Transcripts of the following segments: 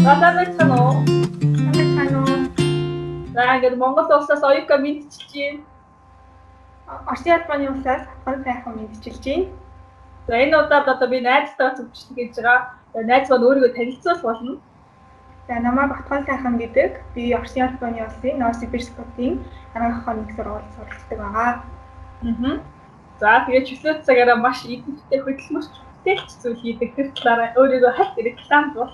Байна уу? Сайн уу? За ингээд Монгол улсаас оюука мэдчилж байна. Орчин албаны улсаас хатган сайхан мэдчилж байна. За энэ удаад одоо би найзтайгаа зөвчдөг гэж байгаа. Тэгээ найз маань өөрийгөө танилцуулах болно. За намайг хатган сайхан гэдэг. Би Орчин албаны улсын Новосибирскийн арга ахуйн нэг сургуульд суралцдаг байгаа. За тэгээд чөлөөт цагаараа маш идэвхтэй хөдөлмөрч бүтээлч зүйл хийдэг. Тэр талаараа өөрийгөө хальт рекламд бол.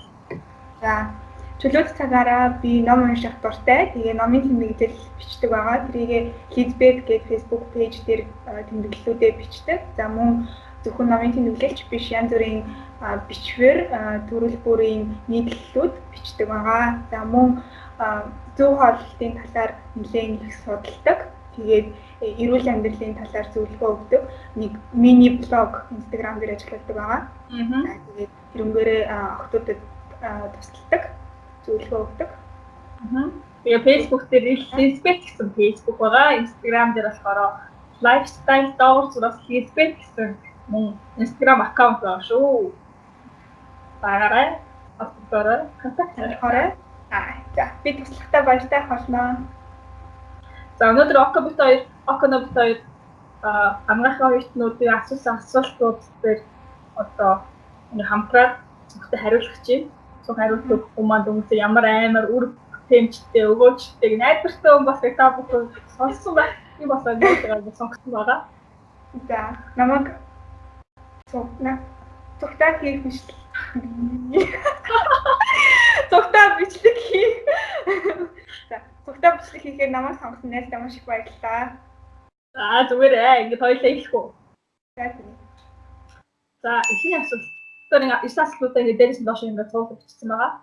За чөлөөт цагаараа би ном унших дуртай. Тэгээ номын тэмдэглэл бичдэг байгаа. Тэрийг Лизбет гэдэг Facebook пэйж дээр тэмдэглэлүүдээ бичдэг. За мөн зөвхөн номын тэмдэглэлч биш, янз бүрийн бичвэр, төрөл бүрийн нийтлэлүүд бичдэг байгаа. За мөн зөв хооллолтын талаар нэлээд их судалдаг. Тэгээд эрүүл амьдралын талаар зөвлөгөө өгдөг. Нэг мини блог Instagram дээр ажилладаг байгаа. Тэгээд тэрнгээрээ охтуудад тусалдаг, зөвлөгөө өгдөг. Тэгээ Facebook дээр Lizbet гэсэн Facebook байгаа. Instagram дээр болохоор lifestyle доорч Lizbet гэсэн мөн Instagram аккаунт байгаа шүү. Байгаарай. Автоорой, контакт хараарай. За би туслахтаа баяртай болно. За өнөөдөр Оконобит хоёр амгаахын оюутнуудын асуусан асуултууд дээр одоо хамтраад зөвхөн хариулах чинь. Зөв хариулт хүмүүс дүнсээ ямар амар үр тэмчтэй өгөөчтэй найдвартай хүн бас та бүхэн сонссон байх. Би бас өнөөдөр сонгосон байгаа. За намайг цогтаа хийх биш. Цогтаа бичлэг хийх. За цогтаа бичлэг хийхээр намайг сонгосон найз маш их баярлалаа. Зүгээр ингээд хоёулаа хэлэх үү. За эхний асуулт. Тэр нэг 9 асуултаа ингээд дээрээс нь доош ингээд цуглаж бичсэн байгаа.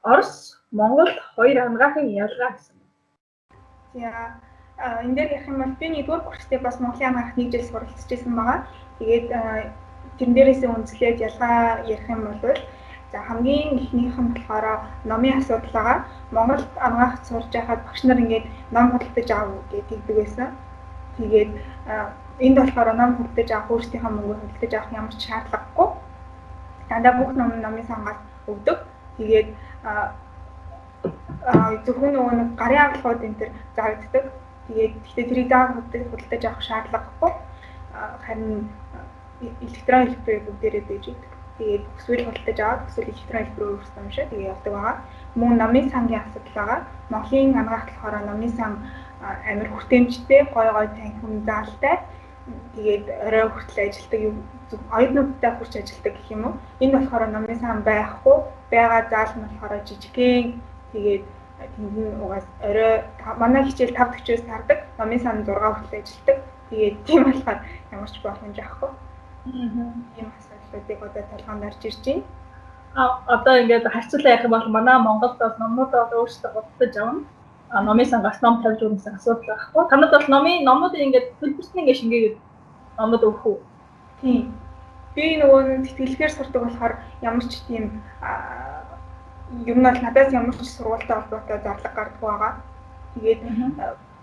Орос, Монголд хоёр амгаахын ялгаа гэсэн. За энэ дээр ярих юм бол би нэгдүгээр курстэй бас Монголын амгаах нэг жил суралцж байсан байгаа. Тэгээд тэрэн дээрээс үндэслээд ялгаа ярих юм бол за хамгийн эхнийх нь болохоор номын асуудал байгаа. Монголд амгаах сурж байхад багш нар ингээд ном худалдаж аав гэдэг байсан. Тэгээд энд болохоор ном худалдаж авах өөрсдийнхөө мөнгөөр худалдаж авах ямар ч шаардлагагүй. Дандаа бүх номын сангаас өгдөг. Тэгээд зөвхөн нөгөө нэг гарын авлагууд энэ төр заагддаг. Тэгээд гэхдээ тэрийг заавал худалдаж авах шаардлагагүй. Харин электрон хэлбэрээр бүгдээрээ байж идэг. Тэгээд эсвэл худалдаж аваад эсвэл электрон хэлбэрээр өөрсдөө уншаад тэгээд явдаг байгаа. Мөн номын сангийн асуудал байгаа. Монголын амгаах болохоор номын сан амар хүртээмжтэй, гой танхим заалтай. Тэгээд орой хүртэл ажилладаг юм. Оюутнуудтай хүрч ажилладаг гэх юм уу. Энд болохоор номын сан байхгүй. Байгаа заал нь болохоор жижигхэн. Тэгээд тэнд угаас орой манай хичээл 5:40-оос тардаг. Номын сан 6 хүртэл ажилладаг. Тэгээд тийм болохоор ямар ч боломж авахгүй. Ийм асуудлуудыг одоо толгоонд орж ирж байна. Одоо ингээд харьцуулаа ярих юм бол манай Монголд бол номнуудаа өөрсдөө худалдаж авна. Номын сангаас ном тавьж өгсөн асуудал байхгүй. Танад бол номнуудыг ингээд төлбөрт ингээд шингээгээд номнууд өгөх үү? Тийм. Би нөгөө тэтгэлгээр сурдаг болохоор ямар ч тийм ер нь бол надаас ямар ч сургуультай холбоотой зарлага гардаг байгаа. Тэгээд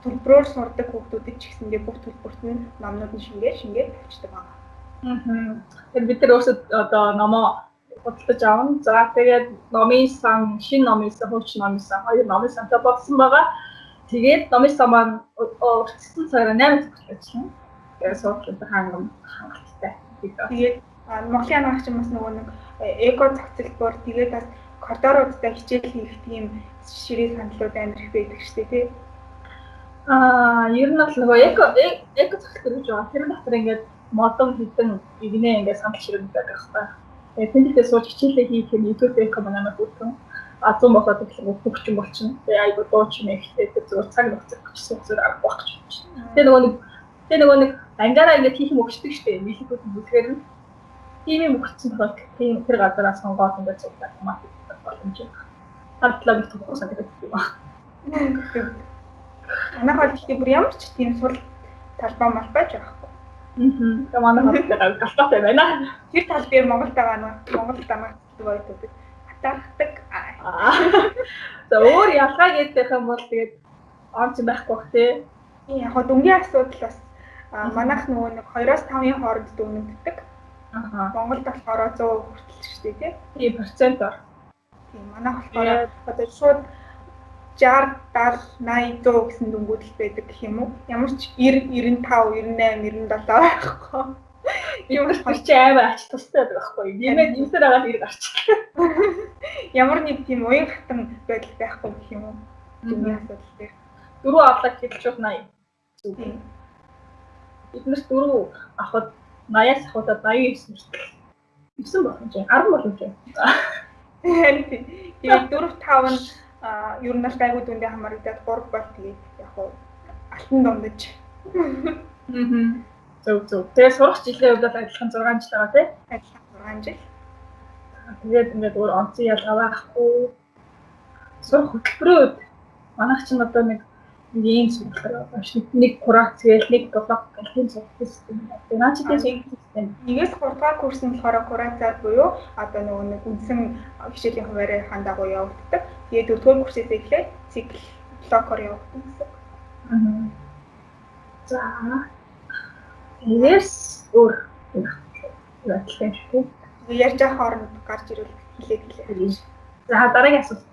төлбөрөөр сурдаг хүүхдүүдэд ч гэсэндээ бүх төлбөрт нь номнууд нь шингээд тавьчихдаг байгаа. Тэгэхээр бид нар өөрсдөө одоо номоо худалдаж авна. За тэгээд номын сан, шинэ номын сан, хуучин номын сан, хоёр номын сантай болсон байгаа. Тэгээд номын сан маань уртсан цагаараа 8 төгрөг ажиллана. Тэгээд суудлын хангалттай. Тэгээд Монголын амгаач юм бас нөгөө нэг эко зохицолбор тэгээд бас коридоруудтай хичээл хийх тийм ширээ саналууд амар их байдаг шүү дээ тий. Ер нь бол нөгөө эко зохицол гэж байгаа. Тэр дотор ингээд модон хитэн игнэ ингээд санал ширээ байдаг байна. Тэндээ сууж хичээлээ хийх юм YouTube эко манайд үүтгэн. Азуу бохоод ихлэг хөгжим болчихно. Тэгээ айгуу дууч мэхтэй зүгээр цаг нөхцөл гэсэн зүйл арга байх гэж байна. Тэгээ нөгөө нэг ангаараа ингээд хийх юм өгчдөг шүү дээ. Нийлхүүд бүлгээр нь тийм юм өгсөн тохиолдолд тийм тэр газараас сонгоод ингээд зурлаад автоматик боломж байна. Хардлаа би тохиолсон гэдэг юм аа. Манай хөлтөд бүр ямар ч тийм сул талбай малбайж байхгүй. Тэгээ манай хөлтөд галтаатай байна. Тэр тал дээр Монголд байгаа Монголд амгадаг оюутнууд хатаархдаг. За өөр ялгаа гэдэг юм бол тэгээд онц байхгүй бах тий. Яг хоо дүнгийн асуудал бас манайх нөгөө нэг 2-5 хооронд дүнэгддэг. Монголд болохоор 100% хүртэл шүү дээ тий. Тийм процентоор. Тийм манайх болохоор одоо шууд 60, 70, 80, 100 гэсэн дүнгууд л байдаг гэх юм уу? Ямар ч 90, 95, 98, 97 байхгүй. Юм болохоор чи амар ач тустай байдаг байхгүй юу? Нэмээд юмсаар агаад ирэх арчих. Ямар нэг тийм уян хатан байдал байхгүй гэх юм уу? Дүнгийн асуудал дээр. Дөрөв авлаа гэхэд шууд 80. Тийм. Эднээс дөрөв авахд 80-аас авахд 89 хүртэл 9 болох юм чинь 10 болох юм чинь. Харин тэгээд 4, 5 нь ер нь л гайгүй дүндээ хамаарагдаад 3 бол тэгээд яг хуу алтан дундаж. Зөв. Тэгээд сурах жилийн хувьд адилхан 6 жил байгаа тий? Адилхан 6 жил. Тэгээд ингээд өөр онцгой ялгаа байхгүй. Сурах хөтөлбөрүүд манайх чинь одоо нэг ийм сургалтаар нэг курац гээл нэг блок гэх юм сурах систем байна. Тэгээд наа чи тийм систем. 1-ээс 3 дахь курс нь болохоор курацаар буюу одоо нөгөө нэг үндсэн хичээлийн хуваарийн дагуу явагддаг. Тэгээд 4-р курсээс эхлээд цикл блокоор явагддаг гэсэн. За. Yes өөр яатлаа шүү. Ярьж байгаа хооронд гарч ирвэл хэлээ. За дараагийн асуулт.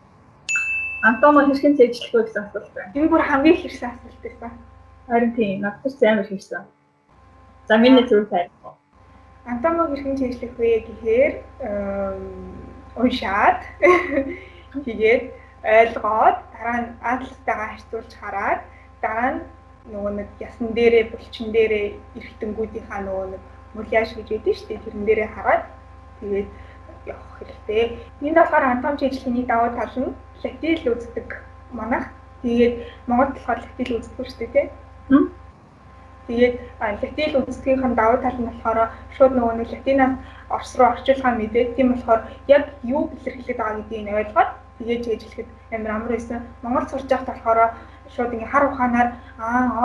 Антомо хэрхэн цэжлэх вэ гэсэн асуулт байна. Энэ бүр хамгийн хэрсэн асуулт байсан. Харин тийм надад ч амар хэрсэн. За миний зөв тань. Антомо хэрхэн цэжлэх вэ гэхээр уншаад тэгээд ойлгоод дараа нь атластайгаа харьцуулж хараад дараа нь нөгөө нэг ясан дээрээ булчин дээрээ эргэтэнгүүдийнхаа нөгөө нэг муляж гэж байдаг шүү дээ. Тэрэн дээрээ хараад тэгээд явах хэрэгтэй. Энд болохоор антом цэжлэхний давуу тал нь латил үздэг манайх. Тэгээд Монгол болохоор латил үздэг шүү дээ, тийм. Тэгээд латил үздэгийнхэн давуу тал нь болохоор шууд нөгөө нэг латинаас орс руу орчуулахаа мэдээ. Тийм болохоор яг юу илэрхийлээд байгаа гэдгийг нь ойлгоод тэгээд цэжлэхэд амар байсан. Монгол сурж байхад болохоор шууд ингээ хар ухаанаар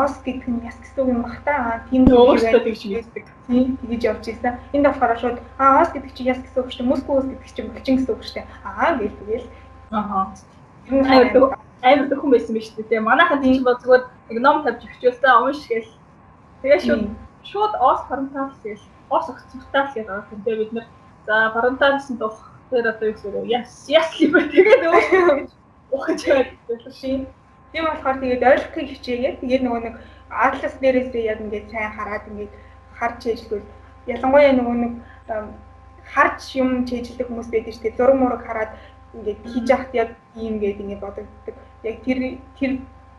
ос гэдэг нь яс гэсэн үг юм бах та. Тийм өөрсдөө тэгж хэлдэг. Тийм тэгж явж ийсэн. Энд болохоор шууд ос гэдэг чинь яс гэсэн үг шүү дээ. Мускус гэдэг чинь булчин гэсэн үг шүү дээ. Гээл тэгэл. Амар дөхөн байсан биз дээ. Манайхан тийм бол зүгээр нэг ном тавьж өчөөсөө уншгээл. Тэгээ шууд ос парантал гээл. Ос огцмтал гэдэг байгаа юм. Тэгээ бид нэр за паранталсан дух тэр одоо юу гэсэн яс юм бэ. Тэгээд өөрсдөө ухаж байдаг шин. Тийм болохоор тэгээд ойлгохыг хичээгээд тэгээд нөгөө нэг атлас дээрээсээ яг ингээд сайн хараад ингээд харж чийжлүүл ялангуяа нөгөө нэг харж юм чийжлэх хүмүүс байдаг шүү дээ. Зураг мураг хараад ингээд хийж яхад яг ийм гээд ингээд бодогддог. Яг тэр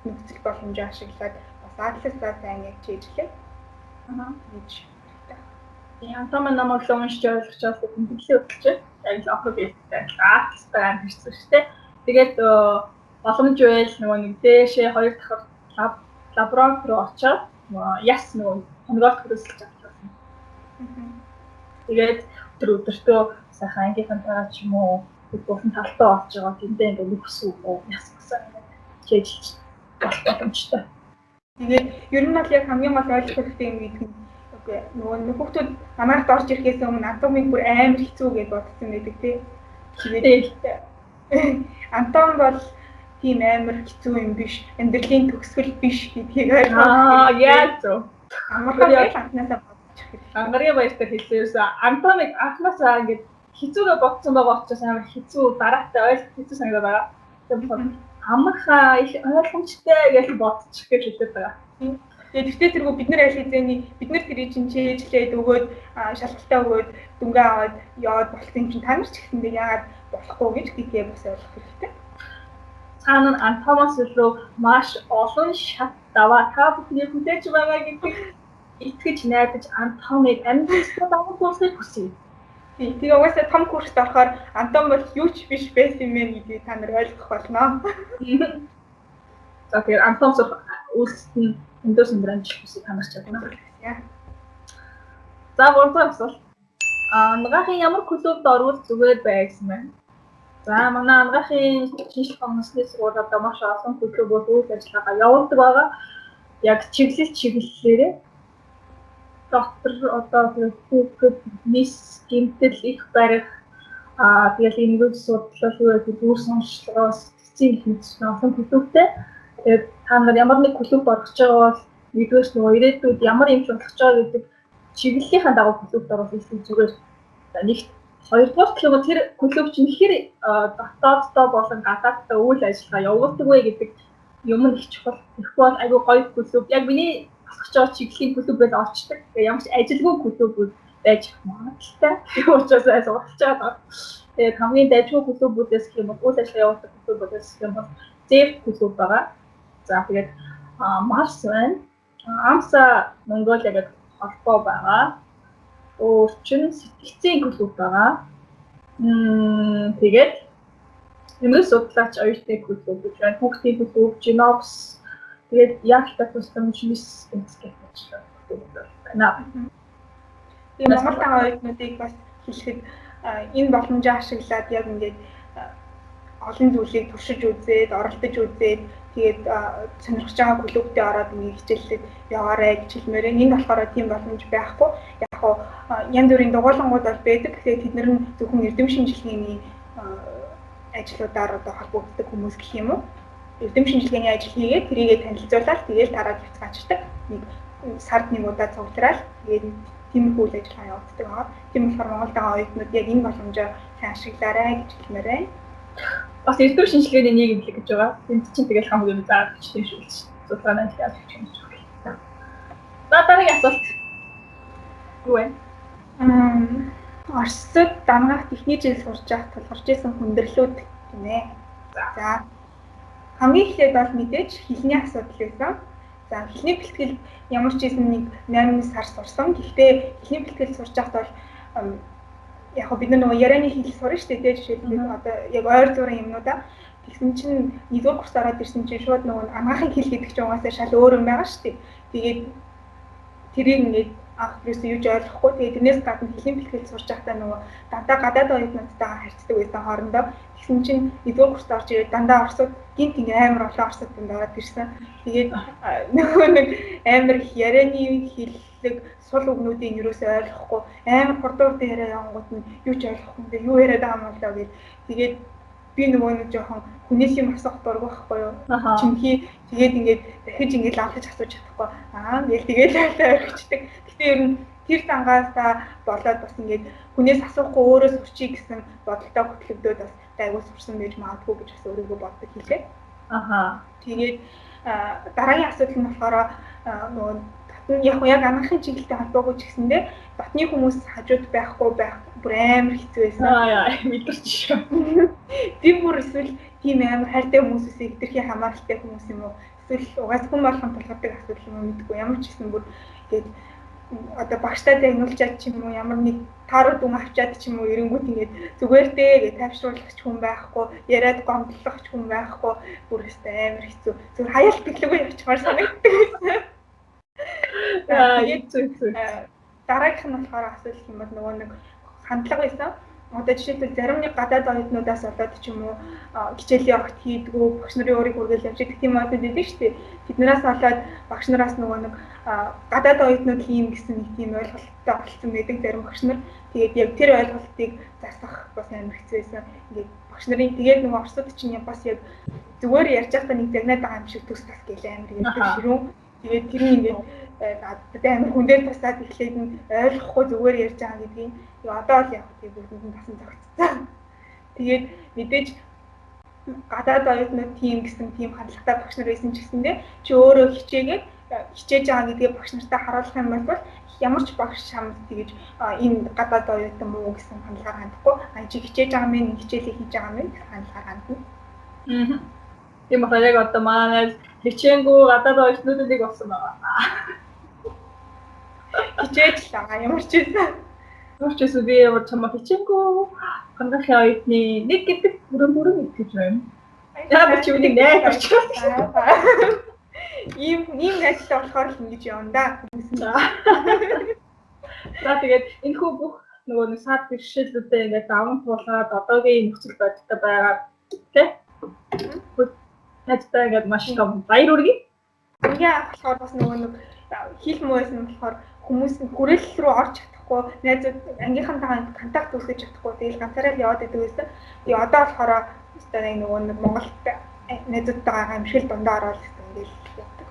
нөхцөл боломжоо ашиглаад бас атласаа сайн яг чийжлээ. Гэж. Яа тамаа намайг уншиж ойлгочоод тэмдэглээ өгчээ. Яг л авах хэрэгтэй. Атластай амжилтсан шүү дээ. Тэгээд боломж байл нөгөө нэг дээшээ 2 дахь лаборатори руу очоод яс нөгөө хоногоос хөдөлсөж авчихсан. Тэгээд өдөртөө сайхан ангийнхантайгаа ч юм уу бүхэн талтаа олж байгаа тэндээ ингээд нөхсөн яс гэсэн чийжилж боломжтой. Тэгээд ер нь бол яг хамгийн гол ойлгох хэрэгтэй юм гэдэг нь үгүй нөгөө хүүхдүүд намайг дорж ирэхээс өмнө антомыг бүр амар хэцүү гэж бодсон байдаг тий. Тэгээд антом бол тийм амар хэцүү юм биш, амьдралын төгсгөл биш гэдгийг ойлгох. Яа зөв. Амархан анхнаасаа бодчих хэрэгтэй. Ангарын баяртай хэлсэн. Антомыг анхнаасаа ингээд хэцүүгээ бодсон байгаа учраас амар хэцүү дараатай ойлгох хэцүү санагдаад байгаа. Тэгээд амархан их ойлгомжтой гэж бодчих гэж хэлээд байгаа. Тэгээд тэргүү бид нар аль хэзээний бид нар тэрийг чинь чийжлээд өгөөд шалтгаалтаа өгөөд дүнгээ аваад яваад болсон чинь та нар ч гэсэндээ яагаад болохгүй гэж гэдгийг бас ойлгох хэрэгтэй. Цаана антомоос илүү маш олон шат даваа та бүхний хүлээж байгаа гэдгийг итгэж найдаж антомыг амьдралын давуу курсыг хүсье. Тэгээ угаасаа том курст орохоор антом бол юу ч биш байсан юм гэдгийг та нар ойлгох болно. За тэгэхээр антом сурах үйлсэд нь өндөө сандранж хүсье та нар ч чадна. За гурван асуулт. Ангаахын ямар клубд орвол зүгээр байсан бэ? За манай ангаахын шинжлэх ухааны сургууль одоо маш олон клубүүд үйл ажиллагаа явуулдаг байгаа. Яг чиглэлээрээ доктор одоо хүүхэд мис гэмтэл их барих тэгэл энэгээр судлал юу гэдэг дүр сонслогоос эцсийн их мэдсэн олон клубтэй. Тэгээд та нар ямар нэг клуб орох гэж байгаа бол нэгдүгээр нөгөө ирээдүйд ямар юм болох ч байгаа гэдэг чиглэлийнхаа дагуу клубд орох илүү зүгээр нэгт Хоёрдугаар гэх юм тэр клуб чинь ихэр дотооддоо болон гадааддаа үйл ажиллагаа явуулдаг вэ гэдэг юм нь их чухал. Тэгэхгүй бол айгүй гоё клуб. Яг миний асууж байгаа чиглэлийн клубээр орчдөг. Тэгээ ямар ч ажилгүй клубүүд байж магадaltaй. Тийм учраас асууж байгаа. Тэгээд хамгийн дайггүй клубүүдээс гэх юм бол үйл ажиллагаа явуулдаг клубүүдээс гэх юм бол Зэв клуб байгаа. За тэгээд Марс байна. Амса Монголиа гэдэг холбоо байгаа. Өөрчн сэтгцийн клуб байгаа. Тэгээд Эмээс судлаач оюутны клуб гэж байна. Хүүхдийн клуб, Genox, тэгээд Яалта тусламж мис гэж байна. Тийм Монгол тагаа оюутнуудыг бас хэлэхэд энэ боломжоо ашиглаад яг ингээд олон зүйлийг туршиж үзээд, оролдож үзээд тэгээд сонирхож байгаа клубтээ ороод ингээ хичээллээд яваарэ гэж хэлмээр. Энэ болохоор тийм боломж байхгүй. Яг хоо янз бүрийн дугуулангууд бол байдаг. Тэгээд тэд нар нь зөвхөн эрдэм шинжилгээний ажлуудаар одоо холбогддог хүмүүс гэх юм уу? Эрдэм шинжилгээний ажил хийгээд тэрийгээ танилцуулаад тэгээд дараа хязгаачдаг. Нэг сард нэг удаа цугтраал тэгээд тийм үйл ажиллагаа явуулдаг байгаа. Тийм болохоор Монгол тагаа оюутнууд яг энэ боломжоо сайн ашиглаарай гэж хэлмээр байна. Бас эрдэм шинжилгээний нийгэмлэг гэж байгаа. Энд чинь тэгэл хамгийн зааж тийм шүү дээ. Судалгааны ажил хийж байгаа. За дараагийн асуулт. Юу вэ? Оросд дамгаах техник жил сурч явах тулгарч исэн хүндрэлүүд гинэ. За хамгийн эхлээд бол мэдээж хэлний асуудал байсан. За хэлний бэлтгэл ямар ч юм нэг 8 сар сурсан. Гэхдээ хэлний бэлтгэл сурч явахд бол яг бид нөгөө ярианы хэл сурна шүү дээ. Жишээлбэл одоо яг ойр зургийн юмнуудаа тэгсэн чинь нэгдүгээр курс ороод ирсэн чинь шууд нөгөө амгаахын хэл гэдэг чинь угаасаа шал өөр юм байгаа шүү дээ. Тэгээд тэрийг ингээд анх юусэн юуж ойлгохгүй. Тэгээд тэрнээс гадна хэлний бэлтгэл сурч байхдаа нөгөө дандаа гадаад оюутнуудтайгаа харьцдаг байсан хоорондоо. Тэгсэн чинь нэгдүгээр курст орж ирээд дандаа орсууд гинт ингээ амар олон орсууданд ороод ирсэн. Тэгээд нөгөө нэг амар ярианы хэллэг сул үгнүүдийн юусоо ойлгохгүй амар хурдуур дээр явангууд нь юу ч ойлгохгүй ингээ юу яриад байгаа юм болоо гэж. Тэгээд би нөгөө нэг жоохон хүнээс юм асуух дург байхгүй юу? Чинхий тэгээд ингээд дахиж ингээд лавлаж асууж чадахгүй. Ингээл тэгээд ойлгочдөг. Гэтэ ер нь тэр дангаасаа болоод бас ингээд хүнээс асуухгүй өөрөө сурчий гэсэн бодолтой хөтлөгдөөд бас айгуу сурсан байж магадгүй гэж бас өөрийгөө боддог хэлээ. Тэгээд дараагийн асуудал нь болохоор нөгөө яг анхны чиглэлтэй холбоогүй ч гэсэндээ дотны хүмүүс хажууд байхгүй байх бүр амар хэцүү байсан. Мэдэрч шүү. Тийм бүр эсвэл тийм амар хайртай хүмүүсээс хэтэрхий хамааралтай хүмүүс юм уу? Эсвэл угаас хүн болгон тулгардаг асуудал юм уу мэдгүй. Ямар ч гэсэн бүр тэгээд одоо багштай загнуулчаад ч юм уу ямар нэг тааруу дүн авчаад ч юм уу эренгүүт ингээд зүгээр дээ гэж тайвшруулах хүн байхгүй, яриад гомдлох хүн байхгүй, бүр өстэй амар хэцүү. Зүгээр хаяалт гэлгүй явчихмаар санагддаг байсан. Дараагийнх нь болохоор асуудал юм бол нөгөө нэг хандлага байсан. Одоо жишээлбэл зарим нэг гадаад оюутнуудаас болоод ч юм уу хичээлийн огт хийдгүү багш нарын өөрийг хүргээл явж тийм оюутнууд байдаг шүү дээ. Тэднээс болоод багш нараас нөгөө нэг гадаад оюутнууд хийм гэсэн нэг тийм ойлголттой болсон байдаг зарим багш нар. Тэгээд яг тэр ойлголтыг засах бас амар хэцүү байсан. Ингээд багш нарын тэгээд нөгөө орсууд чинь бас яг зүгээр ярьж байхдаа нэг загнаад байгаа юм шиг төс тас гээл амар ярьдаг ширүүн. Тэгээд тэр нь ингээд амар хүн дээр тасаад эхлээд нь ойлгохгүй зүгээр ярьж байгаа гэдгийг одоо л яг тийм бүгд нь тасан зогцсон. Тэгээд мэдээж гадаад оюутнууд тийм гэсэн тийм хандлагатай багш нар байсан ч гэсэндээ чи өөрөө хичээж байгаа гэдгийг багш нартай харуулах юм бол ямар ч багш чамд тэгэж энэ гадаад оюутан муу гэсэн хандлагаар хандахгүй. Чи хичээж байгаа минь хичээлээ хийж байгаа минь хандлагаар хандна. Тийм болохоор яг одоо манай хичээнгүү гадаад оюутнуудыг болсон байгаа. Хичээж л байгаа ямар ч юм. Өөрчөөс би ямар чамаа хичээнгүү хангахын оюутны нэг гэдэг бүрэн итгэж байна. Яа чи үнийг найд орчихсон. Ийм ажил болохоор л ингэж явна да. За тэгээд энэ хүү бүх нөгөө нэг саад бэрхшээлүүдээ ингээд даван туулаад одоогийн нөхцөл байдалтай байгаа тийм. Тэцтэй ингээд маш их баяр үргэлж. Ингээ болохоор бас нөгөө нэг хил муу байсан болохоор хүмүүс хүрээлэл рүү орж чадахгүй, найзууд ангийнхантайгаа контакт үүсгэж чадахгүй, тэгэл ганцаараа л яваад идэв байсан. Тэгээ одоо болохоор өстой нөгөө нэг Монголд найзуудтайгаа гамшил дундаа ороод ингээл явдаг.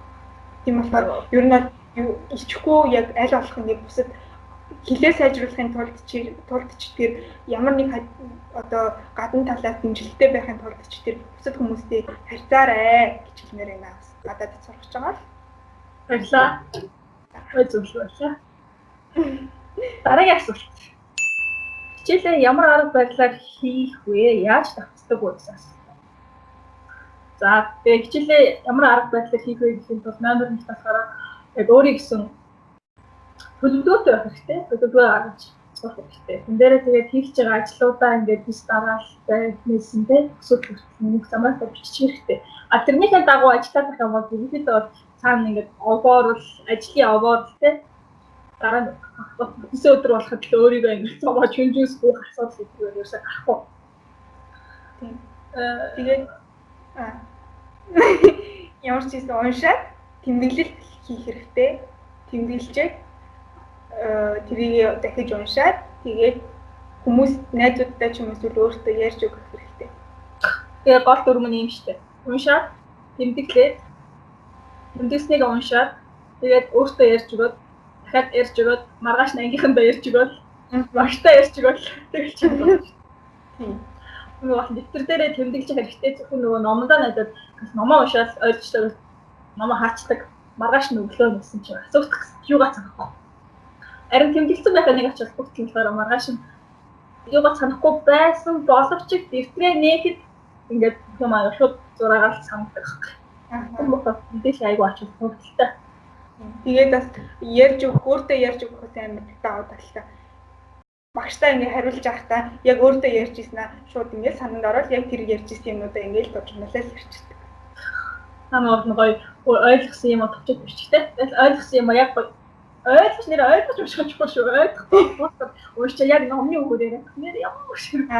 Тийм болохоор ер нь ичхгүй яг аль болох ингээд бусад хилээ сайжруулахын тулд ч тэр ямар нэг одоо гадна талаас дэмжлэгтэй байхын тулд ч тэр бусад хүмүүстэй харьцаарай гэж хэлмээр байна. Гадаад сурах гэж байгаа л. Баярлаа. Ой зөвлөө байлаа. Дараагийн асуулт. Хичээлээ ямар арга барилаар хийх вэ? Яаж давтдаг вэ гэсэн асуулт. За тэгээ хичээлээ ямар арга барилаар хийх вэ гэхэд бол номер 1 болохоор яг өөрийн гэсэн төлөвлөгөөтэй байх хэрэгтэй. Төлөвлөгөө гаргаж сурах хэрэгтэй. Тэн дээрээ тэгээд хийж байгаа ажлуудаа ингээд бис дараалалтай хийсэндээ өсөлт хүртэл нэг замаар бичиж хэрэгтэй. А тэрнийхээ дагуу ажиллаад байх юм бол ерөнхийдөө бол цаана ингээд овоор л ажлын овоор л те дараа нь өсөө өдөр болоход л өөрийгөө ингээд цаваа чүнжүүсгүй асуудал гэдгээр ерөөсөө гарахгүй. Тийм. Тэгээд ямар ч зүйл уншаад тэмдэглэл хийх хэрэгтэй. Тэмдэглэжээ тэрийг дахиж уншаад тэгээд хүмүүс найзуудтай ч юм уу өөртөө ярьж өгөх хэрэгтэй. Тэгээ гол дүрм нь юм шүү дээ. Уншаад тэмдэглээд тэмдэглэснийг уншаад тэгээд өөртөө ярьж өгөөд дахиад ярьж өгөөд маргааш нь ангийнхандаа ярьж өгөөл багтаа ярьж өгөөл тэгэл чинь байна. Тийм. Нөгөө бол дэвтэр дээрээ тэмдэглэж хэрэгтэй зөвхөн нөгөө номдоо надад номоо уншаад ойлгочлоо номоо хаачдаг маргааш нь өглөө нэсэн чинь асуух юугаа санахгүй. Харин тэмдэглэсэн байхад нэг ачаал бүгдлээр маргааш нь юугаа санахгүй байсан боловч дэвтрээ нээхэд ингээд юм аа шууд зураагаар санагдах. මොකක්ද мэдээж айгу ачаал бүгдэлтэй. Тэгээд бас ярьж өгөх өөртөө ярьж өгөхөөс амар даваа талтай. Багштай ингээ хариулж байхдаа яг өөртөө ярьж ийснаа шууд ингээ сананд ороод яг тэр ярьж ийсэн юмудаа ингээ л дуржмалаа л ярьчихдаг. Намайг гоё ойлгосон юм отчих бичгтэй. Тэгэл ойлгосон юм яг ойлгож нэр ойлгож уншчихгүй шүү. Ойлгохгүй. Уушчаа яг номны үгээр нэр ямар шиг.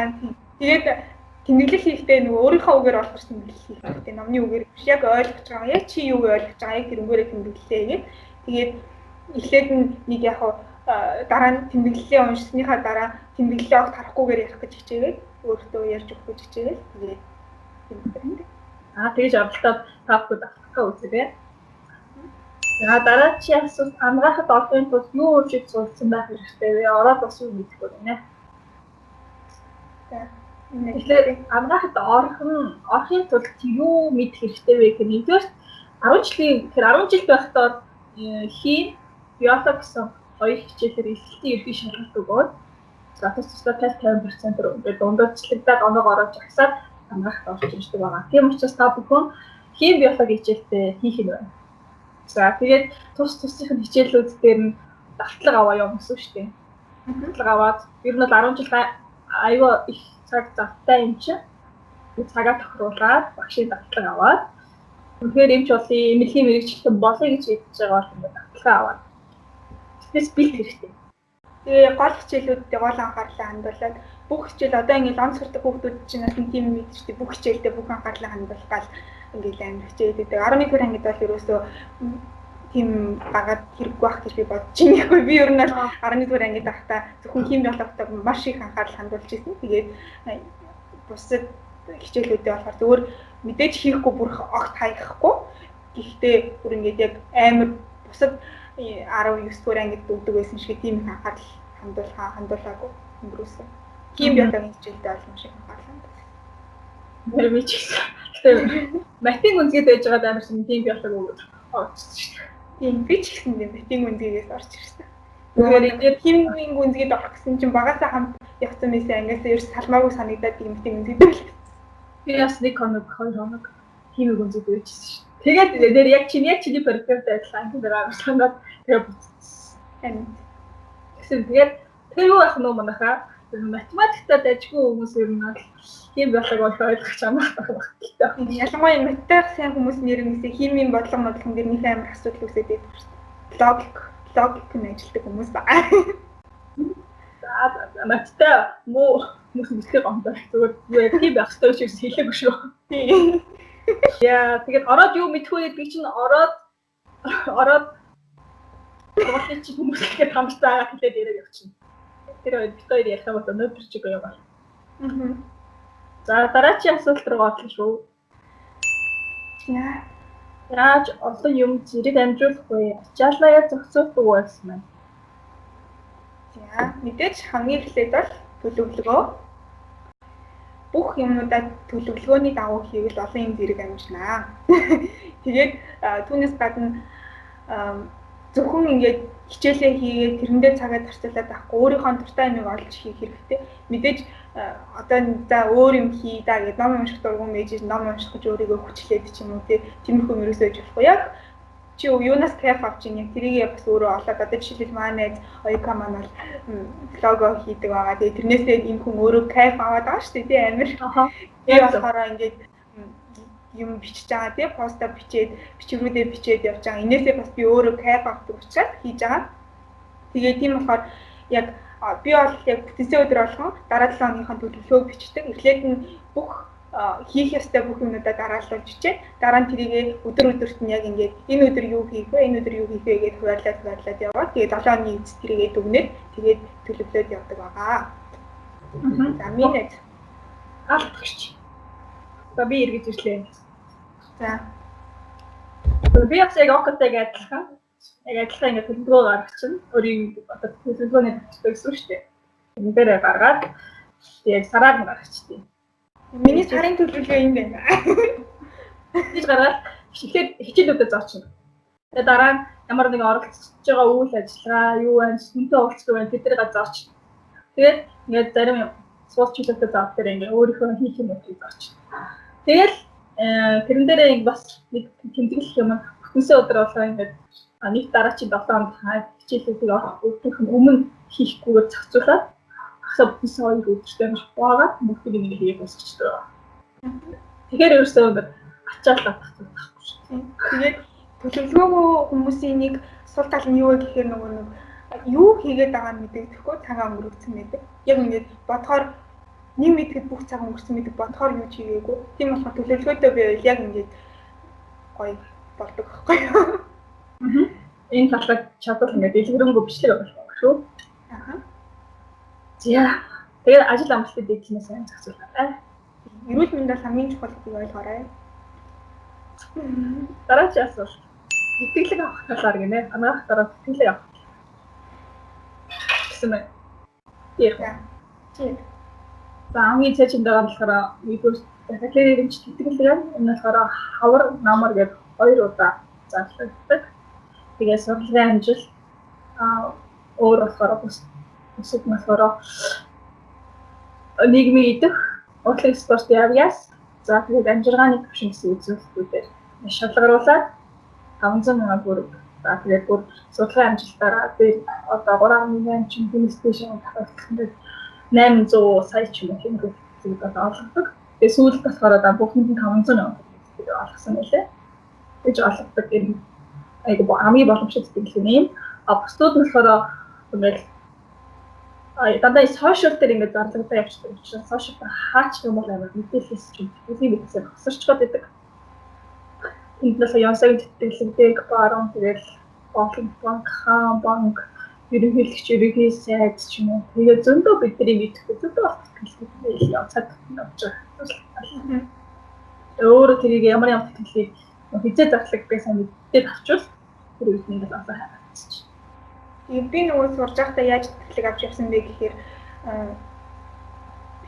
Тэгээд тэмдэглэл хийхдээ нөгөө өөрийнхөө үгээр олборч тэмдэглэл хийх хэрэгтэй. Номны үгээр биш яг ойлгож байгаа. Яг чи юу ойлгож байгаа яг тэр үгээрээ тэмдэглэлээ гээд тэгээд эхлээд нэг яг дараа нь тэмдэглэлээ уншсныхаа дараа тэмдэглэлээ огт харахгүйгээр ярих гэж хичээгээд өөртөө ярьж өгөх гэж хичээгээл тэгээд тэмдэглэв. Тэгэж авалтаа тавхад авахгаа үзээрэй. За дараагийн асуулт ангаахад орохын тулд юу uuж сурсан байх хэрэгтэй вэ? Ороод бас юу мэдэхгүй байна. За тэгэхээр ангаахад орохын тулд юу мэдэх хэрэгтэй вэ гэх нь нэгдүгээр 10 жил байхдаа биологи гэсэн хоёр хичээлээр эсэлтийн эрдийн шалгалт өгөөд статистикээр 50% ингээд дундадчлагдаад оног ороод жагсаад ангаахад орж ирдэг байгаа. Тийм учраас та бүхэн хим биологи хичээлтэй хийх нь байна. За тэгээд тусдын хичээлүүд дээр нь давтлага аваа юм гэсэн шүү дээ. Давтлага аваад ер нь бол 10 жил аюу их цаг завтай юм чинь цагаа тохируулаад багшийн давтлага аваад үнэхээр эмч болын эмнэлгийн мэрэгчлэн болъё гэж хэлж байгаа бол давтлага аваад тэс бэлт хэрэгтэй. Тэгээ гол хичээлүүдтэй гол анхаарлаа хандуулаад бүх хичээл одоо ингээд онц сурдаг хүүхдүүд чинь бас тийм мэдчихдэг бүх хичээлдээ бүх анхаарлаа хандуулгаад ингээд амар хичээдэг. 11 дугаар ангид бол ерөөсөө тийм багад хэрэггүй байх гэж би бодож байна. Би ер нь 11 дугаар ангид байхдаа зөвхөн хим биологид маш их анхаарал хандуулж ирсэн. Тэгээд бусад хичээлүүдээ болохоор зөвхөн мэдээж хийхгүй бүр огт хаяхгүй. Гэхдээ бүр ингээд яг амар бусад 19 дугаар ангид өгдөг байсан шиг тийм их анхаарал хандуулаагүй өнгөрөөсөн. Хим биологийн хичээлдээ бол маш их анхаарал хандуулсан. Тэр би ч гэсэн математик үндэд байж байгаа амар шиг тийм биологи өгөөд орчихсон шүү дээ. Тийм би ч гэсэн математик үндэдээс орж ирсэн. Тэгэхээр ингээд химийн үндэд орох гэсэн чинь багасаа хамт явсан мэсээ ангиас ерөөс салмаагүй санагдаад тийм үндэд байлаа. Би бас нэг хоног химийн үндэд байжсэн шүү. Тэгээд дээр яг чиний перфектэй адилхан анги дээр авчихсан. Тэгээд буцсан. Тэгээд тэр юу ах нөө манайхаа математиктаа дажгүй хүмүүс ер нь хим биологи ойлгох чамаатай байна. Ялангуяа математик сайн хүмүүс нэрнээсээ химийн бодлого дэрнийхээ амар асуудал үүсээд байдаг шүү дээ. Логик нь ажилтдаг хүмүүс байна. За математик муу хүмүүс мэдээ гомдоо. Зүгээр хим байх ёстой гэж хэлээгүй шүү. Тийм. Яа тэгээд ороод юу мэдхгүй гэдэг чинь ороод Гол чи хүмүүс ихтэй хамсаа хэлээд яриад явчихна. Тэр хоёр ярих юм бол өнөөдөр чиг юм байна. За дараагийн асуулт руу орлоо шүү. Яаж олон юм зэрэг амжуулах вэ? Ачааллаа зохицуулдаг байсан байна. За мэдээж хамгийн эхлээд бол төлөвлөгөө. Бүх юмнуудаа төлөвлөгөөний дагуу хийвэл олон юм зэрэг амжинаа. Тэгээд түүнээс гадна зөвхөн ингээд хичээлээ хийгээд тэрэндээ цагаа зарцуулаад авахгүй өөрийнхөө дуртай юмыг олж хийх хэрэгтэй. Мэдээж одоо за өөр юм хий да гэдэг ном унших дургуун мэж ном унших гэж өөрийгөө хүчлээд ч юм уу тиймэрхүү юм ерөөсөө болохгүй. Яг чи юунаас кайф авч ийн яг тэрийг бас өөрөө олоод одоо жишээлбэл манай оюука маань бол лого хийдэг байгаа. Тэгээ тэрнээсээ энэ хүн өөрөө кайф аваад байгаа шүү дээ тий амир. Тэгээ болохоор ингээд юм бичиж байгаа тий постоо бичээд бичвэрүүдээ бичээд явж байгаа. Инээсээ бас би өөрөө кайф авдаг учраас хийж байгаа. Тэгээ тийм болохоор яг би бол яг бүтэнсээ өдөр болгон дараа 7 хоногийнхаа төлөвлөгөөг бичдэг. Эхлээд нь бүх хийх ёстой бүх юмудаа дараалуулж бичээд дараа нь тэрийг өдөр-өдөрт нь яг ингээд энэ өдөр юу хийх вэ, энэ өдөр юу хийх вэ гэж хуваарлаад яваад тэгээд 7 оны эцэст тэрийгээ дүгнээд тэгээд төлөвлөөд явдаг байгаа. За минут алгч. За би эргэж ирлээ. За. Би яг окотыг адилхан. Яг адилхан ингээд төлөвлөгөө гаргачихна. Өөрийн одоо төлөвлөгөөний төлөвлөгөө гэсэн шүү дээ. Энэ дээр гаргаад тэгээд сараар нь гаргачихтыг. Миний сарын төлөвлөгөө юм байна. Тийж гаргаад хичээлүүдэд зорчно. Тэгээд дараа нь ямар нэгэн оролцож байгаа үйл ажиллагаа, юу байна, хүнтэй уулздаг байна, тэднийг зорчно. Тэгээд ингээд зарим суулчуудад зав дээр ингээд өөрийнхөө хийх юмыг зорчно. Тэгэл тэрэн дээрээ бас нэг тэмдэглэх юм бүтэнсээ өдөр болоо ингээд нэг дараачийн 7 хоног хичээлүүдийг өөрөх нь өмнө хийхгүйгээр зохицуулаад ахсаа бүтэнсээ хоёр өдөртэй маш баагаад бүгдийг нэг хийх болчихдог. Тэгэхээр ерөөсөө ингээд ачаалал татахгүй шүү. Тэгээд төлөвлөгөөгөө хүмүүсийн нэг сул тал нь юу вэ гэхээр нөгөө нэг юу хийгээд байгаа нь мэдэгдэхгүй цагаа өнгөрүүлсэн байдаг. Яг ингээд бодохоор нэг мэдгэд бүх цаг өнгөрсөн мэдэг бодохоор юу ч хийгээгүй. Тийм болохоор төлөвлөгөөтэй байвал яг ингээд гоё болдог байхгүй юу? Энэ талаар чадвал ингээд дэлгэрэнгүй бичлэг болох байх шүү. За. Тэгээд ажил амралтын дэглэмээс сайн зохицуулаарай. Эрүүл мэнд бол хамгийн чухал гэж ойлгоорой. Дараагийн асуулт. Итгэлэг авах талаар гинэ. Анаах дараа итгэлэг авах. Гэсэн мэ. Тийм. За хамгийн цаашид байгаа болохоор видео дахиад итгэлэг энэ болохоор хавар намар гэдэг 2 удаа зарлагддаг. Тэгээд сурлагын амжилт өөр болохоор бусад болохоор нийгмийн идэх урлагийн спорт явьяас за тэгээд амжиргааны төвшин гэсэн үзүүлэлтүүдээр шалгаруулаад 500 сая төгрөг за тэгээд бүр сурлагын амжилтаараа би одоо 3.8 чин фиништэйшн тавьчихсан. 800 сая ч юм уу хэмжээ зүйлүүд олгодог. Тэгээд сүүлд болохоор одоо бүхэнд 500 сая төгрөг олгосон байлээ. Гэж олгодог юм. Айгу амийн боломжтой зүйл юм. Бусдууд нь болохоор ингээд дандаа сошиал дээр ингээд зарлагдаа явчихдаг учраас сошиал хаач юм бол амар мэдээлэлс чинь үгүй мэдсээр хосорч гоод байдаг. Энд нь ясаг тэтгэлэгдэг баруун тэгэл банк хаан банк ерөнхийлөгч ерөнхий сайд ч юм уу. Тэгээд зөндөө бидний мэдхгүй зөндөө тэтгэлэг явцад явж байгаа. Өөрөө тэрийг ямар тэтгэлгийг хизээ зарлагддаг сайн мэдээд авчвал тэр үед нь бол олон хайрцаж. Тэгээд би нөгөө сурж байхдаа яаж тэтгэлэг авч явсан бэ гэхээр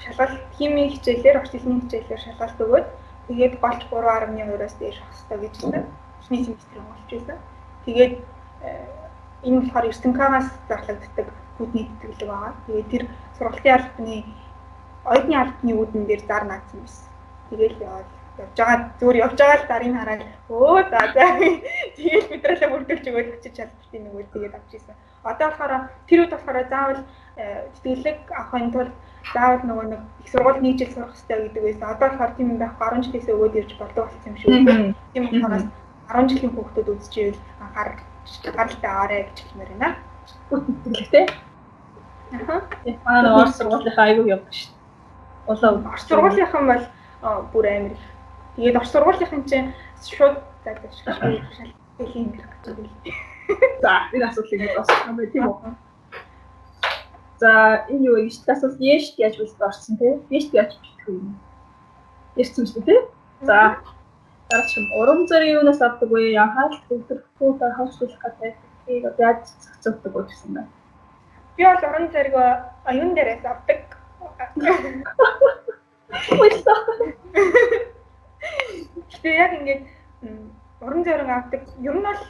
шалгалт химийн хичээлээр, орчин хэлний хичээлээр шалгалт өгөөд тэгээд голч 3.2-оос дээш авах хэрэгтэй гэж хэлсэн. Эхний семестрийн голч байсан. Тэгээд энэ болохоор ертөнцөөс зарлагддаг хүдний тэтгэлэг байгаа. Тэгээд тэр сургалтын албаны оюутны албаны үүдэн дээр зар наадсан байсан. Тэгээд явж байгаа зүгээр явж байгаа л дарыг хараад өө за тэгээд бидрэлээ бүрдүүлж өгöd очиж чадвартай нэг үйл тэгээд авч ирсэн. Одоо болохоор тэр үед болохоор заавал тэтгэлэг авахын тулд заавал нөгөө нэг их сургууль нийжил сурах хэрэгтэй гэдэг байсан. Одоо болохоор тийм юм байхгүй 10 жилээс өгөөд ирж болдог болсон юм шүү. Тийм болохоор 10 жилийн хүүхдүүд үзчихвэл гаралтай аваарэ гэж хэлмээр байна. Тэтгэлэгтэй. Манай орос сургуулийнхаа аягүй явдаг шүү. Орос сургуулийнхан бол бүр амир. Тэгээд орос сургуулийнхын чинь шууд зайлшгүй шалгалын хэрэг гэж байна. За, энэ асуултыг асуух юм тийм үү? За, энэ юу гэж асуулт яшд яаж үлдээ орсон те? Яшд яаж бичдэг юм? Яшд юм шүү те? За, дараагийн урам зориг юунаас авдаг вэ? Анхаарал төвлөрөхгүйгээр хавчлуулах гэдэг яг яаж зохицуулдаг вэ гэсэн байна. Би бол уран зориг оюун дээрээс авдаг. Гэтэ яг ингээд уран зориг авдаг. Ер нь бол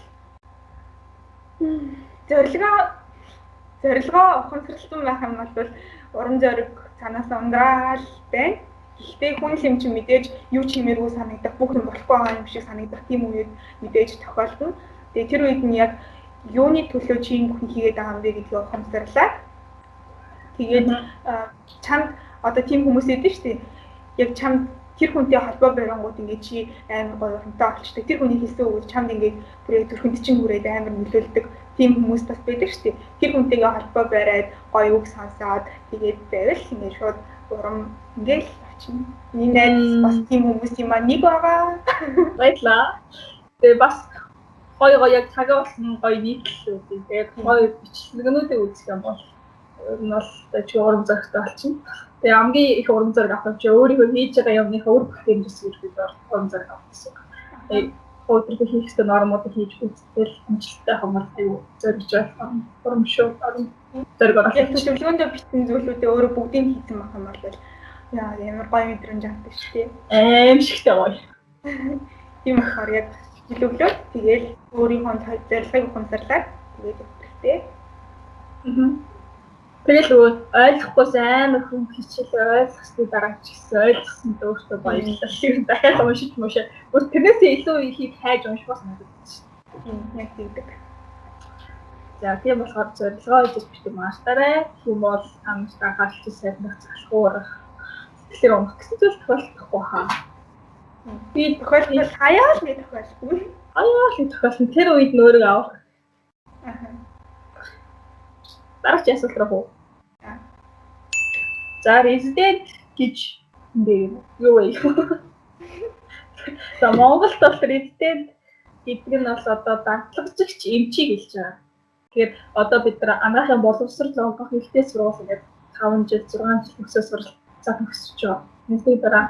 зорилгоо ухамсарласан байх юм бол уран зориг санаас ундраал байна. Гэхдээ хүн юм чи мэдээж юу ч хэмээргүй санагдах, бүх юм болохгүй байгаа юм шиг санагдах тийм үед мэдээж тохиолдно. Тэгээ тэр үед нь яг юуны төлөө чи энэ бүхэн хийгээд байгаа юм бэ гэдгийг ухамсарлаа. Тэгээд чамд одоо тийм хүмүүс идэв шүү дээ. Яг чамд тэр хүнтэй холбоо барингууд ингээд чи амар гоё хүнтэй олчдаг. Тэр хүний хэлсэн үг чамд ингээд бүрээ төрхөнд чинь хүрээд амар нөлөөлдөг. Тийм хүмүүс бас байдаг шүү дээ. Тэр хүнтэйгээ холбоо бариад гоё үг сонсоод тэгээд байвал ингээд шууд урам ингээд очино. Миний найз бас тийм хүмүүс юм аа нэг байгаа. Баярлаа. Тэгээ бас гоё яг цагаа болсон гоё нийтлэл үү. Тэгээд гоё бичлэгнүүдийг үзэх юм бол ер нь бол чи урам зоригтой болчихно. Тэгээ хамгийн их урам зориг авах чи өөрийнхөө хийж байгаа юмныхаа үр бүх хэмжээс үргэлж урам зориг авах гэсэн. Тэгээ өөртөө хийх ёстой нормуудыг хийж үзтэл амжилттай хамгаалдаг зориг байх урамшуул зориг авах. Яг төлөвлөгөөндөө бичсэн зүйлүүдээ өөрөө бүгдийг хийсэн байх юм бол яа ямар гоё мэдрэмж авдаг шүү дээ. Аимшигтай гоё. Тийм болохоор яг төлөвлөө тэгээд өөрийнхөө зорилгыг ухамсарлаад тэгээд өгдөгтэй. Тэгэл ойлгохгүйс амар хүн хичээл ойлгосны дараа ч гэсэн ойлгосон өөртөө баярлалаа шиг дахиад уншиж мушаа. Бүр тэрнээсээ илүү ихийг хайж уншмаас надад шүү. Яг тэгдэг. За тийм болохоор зорилгоо хийж бичдэг маастараа юм бол амтаа гарч сайднах залхуурах тэгэхээр унах гэсэн зүйл тохиолдохгүй хаа. Би тохиолдол хаяал нэг тохиолдсон. Аяал нэг тохиолдсон тэр үед нөөрөө авах. Дараач асуулт руу. За резидент гэж юу вэ? За Монголд бол резидент гэдэг нь бас одоо даглагчигч эмчи гэж байгаа. Тэгэхээр одоо бид нар анагаахын боловсрол логох ихтэй сургууль гэдэг 5 жил 6 жил өсөө суралцаад төгсөж байгаа. Нэгний дараа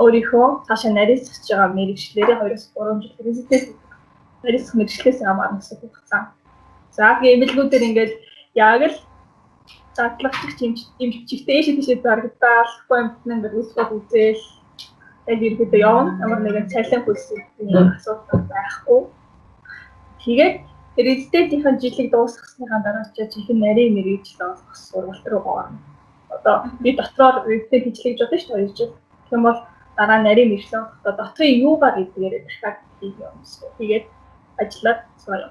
өөрийнхөө цаашаа нарийсгаж байгаа мэргэжлэрээ 2-3 жил резидент нарийсгах мэргэжлээс хамаарна гэсэн хугацаа. За гэмэлгүүдээр ингээд яг л даглагчигч эмчигтэй тийшээ зарагдаалгүй юмтан ингээд үсгэж үзээл яг ирэхдээ явна. Ямар нэгэн цалин хөлсөд асуудал байхгүй. Тэгээд резидентийн жилиг дуусгасныхаа дараа ч чихэн нарийн мэргэжил олох сургалт руу орно. Одоо би дотроор резидент хийлгэж бодсон шүү дээ 2 жил. Тийм бол дараа нарийн мэргэжил олохдоо дотрын юугаар гэдгээр дахиад хийх юм шүү. Тэгээд ажиллаад сууя.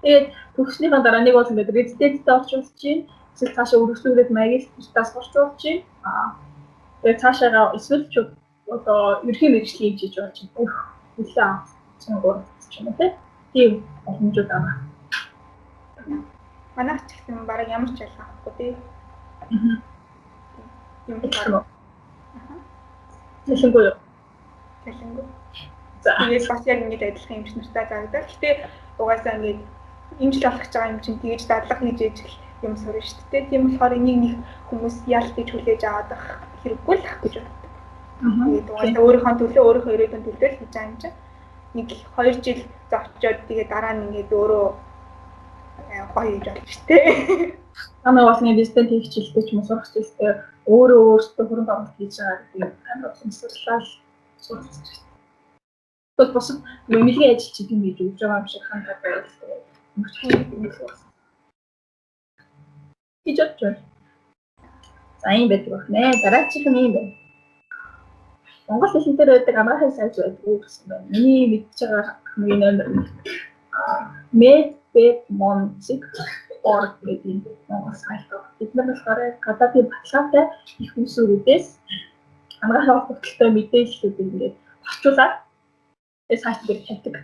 Тэгээд төгснөхийн дараа нэг бол ингээд резиденттэй орчуулж чинь эсвэл цаашаа өргөжлүүлээд магистртаас орчуулж чинь тэгээд цаашаа эсвэл ч одоо ерхий мэргэжлийн хийж болж чинь хүлээ авах чинь гурвч юм тий. Тийм боломжууд байгаа. Манайх ч гэсэн бараг ямар ч ялгаахгүй тий. Юм байна. Тэсэнгүү. За тэгээд бас яг ингэж адилхан юмч нартай заагдаг. Гэтэ угаасаа ингэж имжил болох гэж байгаа юм чинь тэгэж дадлага хийж ижил юм сурна шүү дээ. Тийм болохоор энийг нэг хүмүүс яалт гэж хүлээж аваад хэрэггүй л ах гэж боддог. Тэгээд угаасаа өөрийнхөө төлөө өөрийнхөө ирээдүйн төлөө хийж байгаа юм чинь нэг 2 жил зочиод тэгээд дараа нь ингэж өөрөө гоё хийж болж шүү дээ. Намайг бас нэг резидент хийх хичээлтэй ч юм уу сурах хичээлтэй өөрөө өөртөө хөрөнгө оруулалт хийж байгаа гэдэг амар сонирхолтой сурч байна. Тэгвэл босод нэмэлгийн ажил чинь юм хийж өгч байгаа юм шиг хандаад байна. Хичээж. За юм байдаг байна. Дараачих нь юм байна. Монгол хэлэн дээр байдаг амрахын сайж байдаг гэсэн байна. Миний мэдж байгаа хамгийн номер medbedmonzik.org гэдэг монгол сайт. Бид нар болохоор гадаадын баталгаатай их хүмүүсүүдээс амрахын холбоотой мэдээллүүдийг ингээд орчуулаад сайт дээр тавьдаг.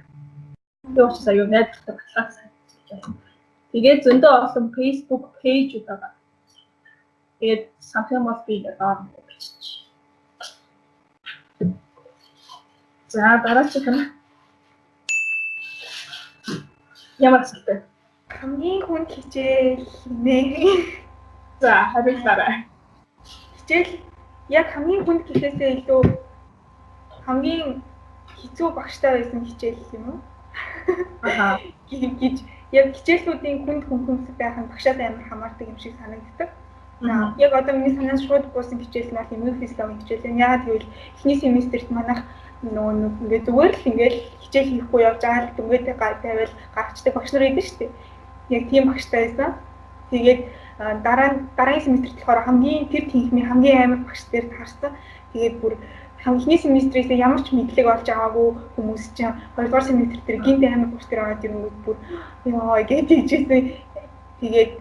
Тэгээд учраас аюу найдвартай баталгаа сайт. Тэгээд зөндөө олон Facebook пэйжүүд байгаа. Тэгээд something must be done гэж. За дараачих нь ямар асуулт? Хамгийн хүнд хичээл нэ. За хариулаарай. Хичээл яг хамгийн хүнд гэхээсээ илүү хамгийн хэцүү багштай байсан хичээл юм уу? Аха. гэж яг хичээлүүдийн хүнд хүнс байх нь багшаад амар хамаардаг юм шиг санагддаг. Яг одоо миний санаас шууд буусан хичээл нь бол иммун физиологийн хичээл нь. Яагаад гэвэл эхний семестрт манайх нөгөө ингээд зүгээр л ингээд хичээл хийхгүй явж байгаа л дүнгээд тавиал гарчдаг багш нар идэв шүү дээ. Яг тийм багштай байсан. Тэгээд дараагийн семестрт болохоор хамгийн тэр техникийн хамгийн амар багш дээр таарсан. Тэгээд бүр эхний семестрээс ямар ч мэдлэг олж аваагүй хүмүүс чинь 2 дугаар семестр дээр гинт амар багш дээр аваад ирэнгүүт бүр ёо гэж хэлжсэн. Тэгээд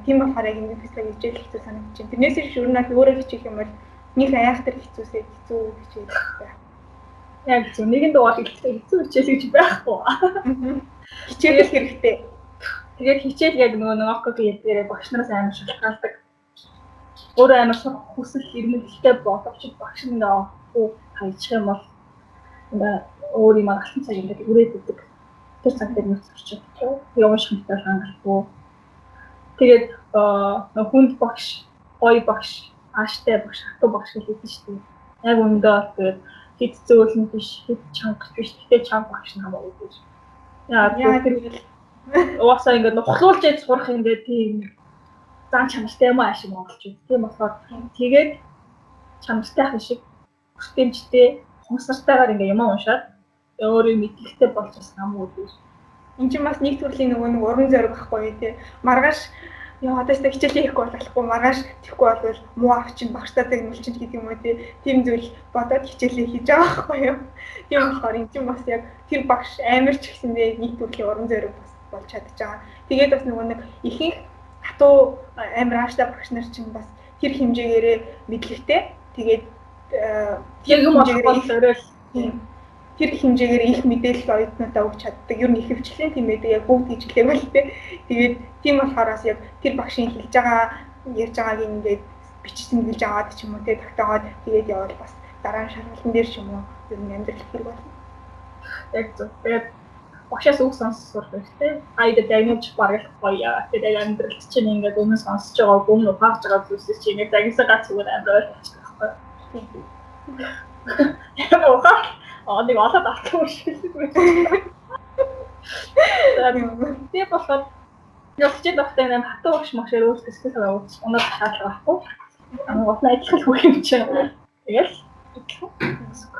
тийм болохоор яг энэ физиологи хичээл хэцүү санагдаж байна. Тэрнээс их өөр нь өөрөө хичээх юм бол нэг айхтар хэцүү хичээл байх. Яг зөв нэгэн дугаар хэцүү хичээл гэж байхгүй. Хичээл хэрэгтэй. Тэгээд хичээл яг нөгөө окогийн дээр багш нараас амар шалтгаалдаг. Өөрөө амар сурах хүсэл ирмэлтэй боловч багш нь ингээ хайчих юм бол ингээ өөр юм алтан цаг ингээ үрээд өгдөг. Тэр цаг дээр нүц орчих. Явж хамтаа хангалтгүй. Тэгээд хүнд багш, гоё багш, ааштай багш, хатуу багш гэж хэлсэн шүү дээ. Яг өндөө тэгээд хэд зөөлн биш, хэд чанга биш, тэгтээ чанга багш нь хамаагүй гэж. Яа тэр уусаа ингээд нухлуулж яд сурах ингээд тийм зан чанартай юм аашиг болж байна. Тийм болохоор тэгээд чанартай ах шиг бүтээмжтэй хумсартайгаар ингээ юм уншаад өөрөө мэдлэгтэй болж бас намгүй. Энд чинь бас нэг төрлийн нөгөө уран зориг байхгүй тий. Маргааш яа одоо ч хичээл хийхгүй болохгүй маргааш тийхгүй бол муу авчин багштай загнуулчин гэдэг юм уу тий. Тийм зүйл бодоод хичээлээ хийж байгаа байхгүй юу. Тийм болохоор энэ чинь бас яг тэр багш амар ч гэсэндээ нэг төрлийн уран зориг болж чадчих байгаа. Тэгээд бас нөгөө нэг ихэнх хатуу амар ааштай багш нар чинь бас тэр хэмжээгээрээ мэдлэгтэй. Тэгээд тэр юм болохоор тэр хэмжээгээр их мэдээлэл оюутнуудаа өгч чаддаг. Ер нь их хвчлэн тийм байдаг. Яг бүгд хийж хэлээгүй л дээ. Тэгээд тийм болохоос яг тэр багшийн хэлж байгаа ярьж байгааг ингээд бичсэн хэлж аваад ч юм уу тэгээд тогтоогоод тэгээд явал бас дараа нь шалгалтын дээр ч юм уу ер нь амьдрал хэрэг болно. Яг зөв. Тэгээд багшаас үг сонсох хэрэгтэй. Айда дайнаж барах гоё. Тэгээд амьдралд чинь ингээд өмнө сонсож байгаа өмнө ухаарч байгаа зүйлсээс чинь ингээд загисаа гац зүгээр амьдрал болчих байхгүй. Яг ухаа нэг олоод авахгүй шүү. Тийм болохоор яг хичээл багтай нэм хатуу багш машаар өөрсдөө сэтгэл хөдлөж унаад шаардлага байхгүй. Уутна ажиллах бүх юм чинь. Тэгэл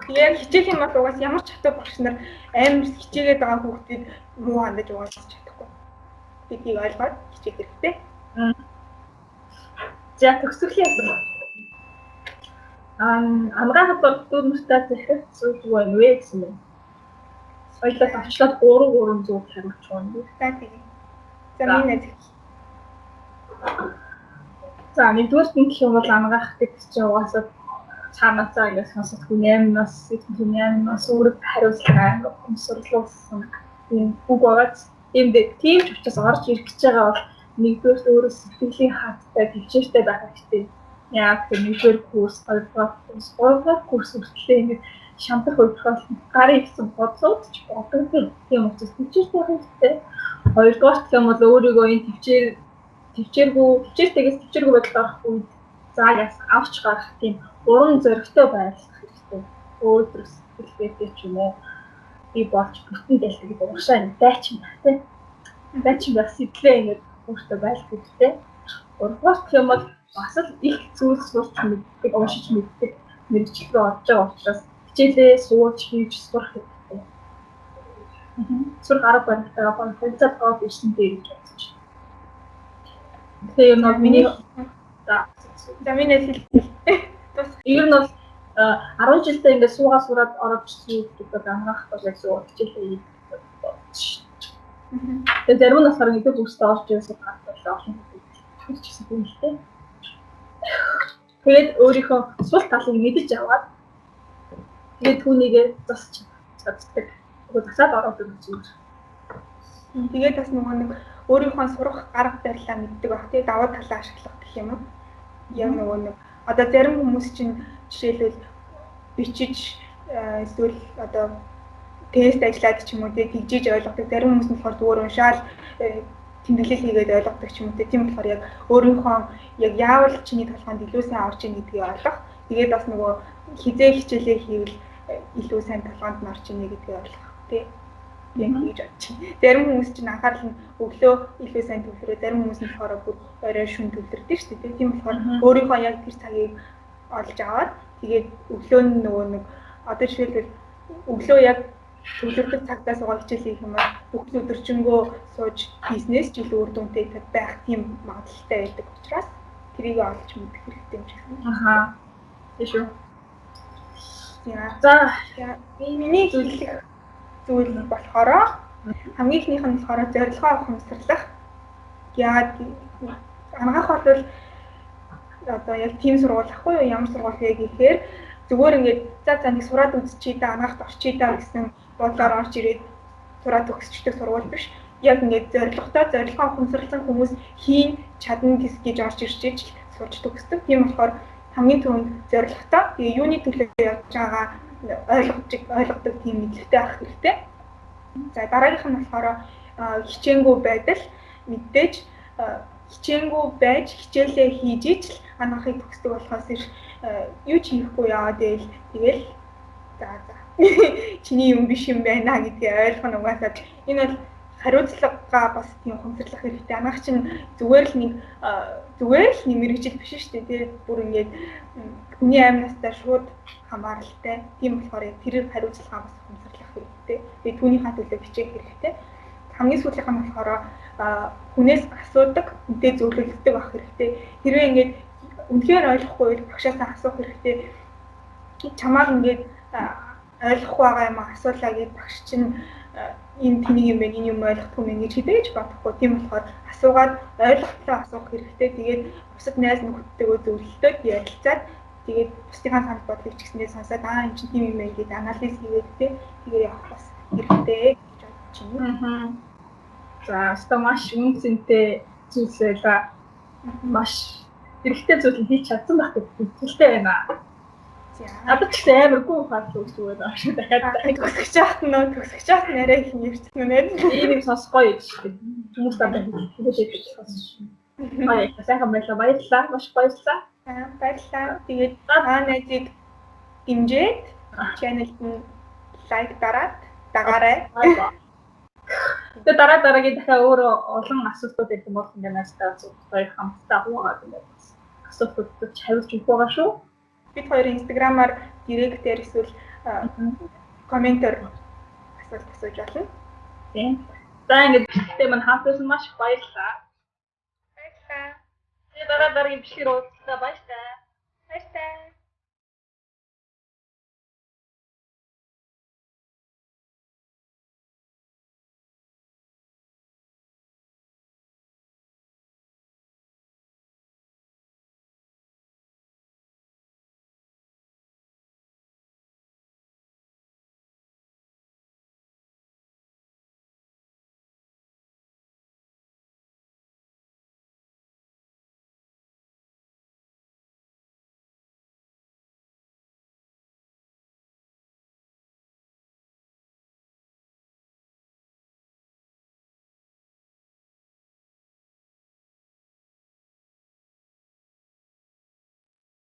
яг хичээх юм бол угаас ямар ч хатуу багш нар амар хичээгээд байгаа хүүхдүүд муу хандаж угаалж чадахгүй. Гэдгийг ойлгоод хичээх хэрэгтэй. За төгсгөлийн асуулт. Амгаахад дөрөв нүртэй захих зүйл байна вэ гэсэн юм. Соёлоос авчлаад 300 хариулж байна. За тийм. За минь за нэгдүгээр нь гэх юм бол амгаах гэдэг чинь угаасаа цаанаасаа ингэ сонсох хүн 8-наас 8-наас өөрөд хариулцгаа өмсөрлүүлсэн тийм үг байгаа. Тийм ч учраас орж ирэх гэж байгаа бол нэгдүгээр өөрөө сэтгэлийн хаалттай төвчээртэй байх хэрэгтэй. Яг тэр нэгдүгээр курс, хоёрдугаар курс хүртэл ингэ шантах үйлдэл гарын ихсэн бодлоод ч боддог тийм учраас төвчээртэй байх хэрэгтэй. Хоёрдугаар гэх юм бол өөрийгөө энэ төвчээртэйгээс төвчээргүй байдал авах үед заагаас авч гарах тийм уран зоригтой байх хэрэгтэй. Өөрөөс сэтгэлгээтэй ч юм уу би болж бүтэн дэлхийг уушаа дайчин байх тийм. Дайчин байх сэтгэлээ ингэ өөртөө байх хэрэгтэй. Урдугаар гэх юм бол бас л их зүйл сурч мэддэг, уншиж мэддэг мэрэгчлээ орж байгаа учраас хичээлээ сууж хийж сурах хэрэгтэй. Сурах арга барилтаа концепт гоо бичсэн дээр гэж бодож байна. Тэгэхээр миний за миний хэлээ. Ер нь бол 10 жилдээ ингээд сураад ороод ирсэн гэдэг ангаах бол яг сууж хичээлээ хийж бодож байна. Тэгээд зарим нь болохоор нэгдүгээр курстээ орж ирсэн гартал орсон гэж хэлсэн юм л дээ. Тэгээд өөрийнхөө сул талыг мэдэж аваад тэгээд түүнийгээ засч чаддаг. Тэгээд засаад ороод ирэх зүйл. Тэгээд бас нөгөө нэг өөрийнхөө сурах арга барилаа мэддэг баг. Тэгээд даваа талаа ашиглах гэх юм уу? Яг нөгөө нэг одоо зарим хүмүүс чинь жишээлбэл бичиж эсвэл одоо тест ажиллаад ч юм уу тэгжиж ойлгодог. Зарим хүмүүс нь болохоор зүгээр уншаал тэмдэглэл хийгээд ойлгодог ч юм уу. Тийм болохоор яг өөрийнхөө яг яавал чиний толгойд илүү сайн орж ийн гэдгийг ойлгох. Тэгээд бас нөгөө хизээ хичээлээ хийвэл илүү сайн толгойд нь орж ийн гэдгийг ойлгох тий. Яг гэж бодож байна. Зарим хүмүүс чинь анхаарал нь өглөө илүү сайн төвлөрөө, зарим хүмүүс нь болохоор бүр орой шөнө төвлөрдөг шүү дээ. Тийм болохоор өөрийнхөө яг тэр цагийг олж аваад тэгээд өглөө нь нөгөө нэг одоо жишээлбэл өглөө яг төвлөрдөг цагтаа суугаад хичээл хийх юм бол бүх өдөржингөө сууж бизнес ч илүү үр дүнтэй байх тийм магадлалтай байдаг учраас тэрийг олж мэдэх хэрэгтэй юм шиг байна. Тийм шүү. За миний хэлэх зүйл болохоор хамгийн ихнийх нь болохоор зорилгоо ухамсарлах. Яагаад ангаах бол одоо яг тийм сургууль ахгүй юу, ямар сургууль вэ гэхээр зүгээр ингээд за нэг сураад үзчихье да, ангаахт орчие да гэсэн бодлоор орж ирээд сураад өгсчдэг сургууль биш. Яг ингээд зорилгоо ухамсарласан хүмүүс хийн чадна гэж орж ирж сурч төгсдөг. Тийм болохоор хамгийн түрүүнд зорилготой тэгээ юуны төлөө явж байгаа ойлгодог тийм мэдлэгтэй авах хэрэгтэй. За дараагийнх нь болохоор хичээнгүй байдал мэдээж хичээнгүй байж хичээлээ хийж ижил анхаахыг төгсдөг болохоос их юу ч хийхгүй яваад ийл тэгэл за чиний юм биш юм байна гэдгийг ойлгох нь угаасаа энэ бол хариуцлагаа бас тийм ухамсарлах хэрэгтэй. Ангаах чинь зүгээр л мэрэгжил биш шүү дээ. Тэгээд бүр ингээд хүний амнастаа шууд хамааралтай. Тийм болохоор яг тэрээр хариуцлагаа бас ухамсарлах хэрэгтэй. Тэгээд түүнийхээ төлөө бичих хэрэгтэй. Хамгийн сүүлийнх нь болохоор хүнээс асуудаг, үнтэй зөвлөлддөг авах хэрэгтэй. Хэрвээ ингээд үнэхээр ойлгохгүй бол багшаасаа асуух хэрэгтэй. Чамаар ингээд ойлгохгүй байгаа юм асуулаа гэж багш чинь энэ тэнийг юм байна, энэ юм ойлгохгүй юм гэж хэдэж бодохгүй. Тийм болохоор асуугаад ойлголттой асуух хэрэгтэй. Тэгээд бусад найз нөхөдтэйгөө зөвлөлтөд ярилцаад тэгээд бусдынхаа санал бодлыг ч гэсэндээ сонсоод энэ чинь тийм юм байна гэж анализ хийгээд тэгээ явах бас хэрэгтэй гэж бодож байна. За, өстой маш үнцэнтэй зүйлс байла. Маш хэрэгтэй зүйл хийж чадсан байх гэж хэлтэй байна. Одоо ч амар гоо факт зүгээр ааш дахиад төгсөж яахт нэрээ их нэрчсэн үнэ. Ийм сонсохгүй шүү дээ. Хүмүүс та хэлээд сонссон. Сайхан баярлалаа. Маш баярлалаа. Баярлалаа. Тэгээд найзыг дэмжиж channel-д лайк дагаарай. Тэгээд дараагийн дахиад өөрөө олон асуултууд ирэх юм бол ингээд наастаа зөвхөн хамтдаа хуугаад ингээд асуултууд хариулж өгөх байгаа шүү. Бид хоёрын инстаграмаар директээр эсвэл комментээр асуулт асууж болно. Тийм. За ингээд бичлэгтэй мань хамтсан маш баярлалаа. Тэгээд дараагийн бичлэгээр уулзлаа баярлалаа.